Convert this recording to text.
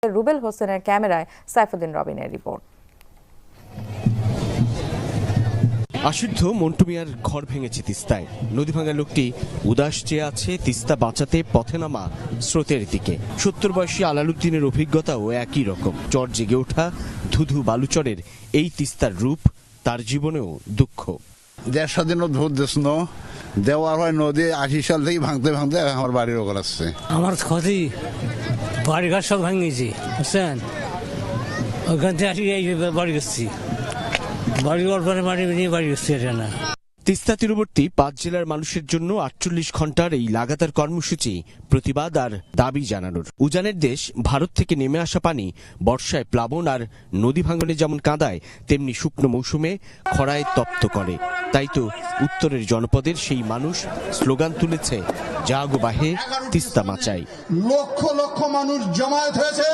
রুবেল হোসেনের ক্যামেরায় সাইফুদ্দিন রবিনের রিপোর্ট। আশুদ্ধ মন্টু মিয়ার ঘর ভেঙেছে তিস্তায়। নদী ভাঙা লোকটি উদাস চেয়ে আছে তিস্তা বাঁচাতে পথে নামা স্রোতের দিকে। 70 বয়সী আলালুদ্দিনের অভিজ্ঞতাও একই রকম। চর জেগে ওঠা ধুধু বালুচরের এই তিস্তার রূপ তার জীবনেও দুঃখ। দেড় স্বাধীনতা ভোট দিয়েছিল, দেওয়ার হয় নদী 80 সাল থেকে ভাঙতে ভাঙতে আমার বাড়ির ওপর আসছে। আমার ক্ষতি বাড়িঘর সব ভাঙিয়েছি, বুঝছেন? ওইখান থেকে আসি এই বাড়ি গেছি, বাড়ি অল্পনে বাড়ি নিয়ে বাড়ি গেছি। এটা না তিস্তা তীরবর্তী 5 জেলার মানুষের জন্য 48 ঘন্টার এই লাগাতার কর্মসূচি প্রতিবাদ আর দাবি জানানোর। উজানের দেশ ভারত থেকে নেমে আসা পানি বর্ষায় প্লাবন আর নদী ভাঙনে যেমন কাঁদায়, তেমনি শুকনো মৌসুমে খরায় তপ্ত করে। তাই তো উত্তরের জনপদের সেই মানুষ স্লোগান তুলেছে, জাগো বাহে তিস্তা বাঁচাই। লক্ষ লক্ষ মানুষ জমায়েত হয়েছে।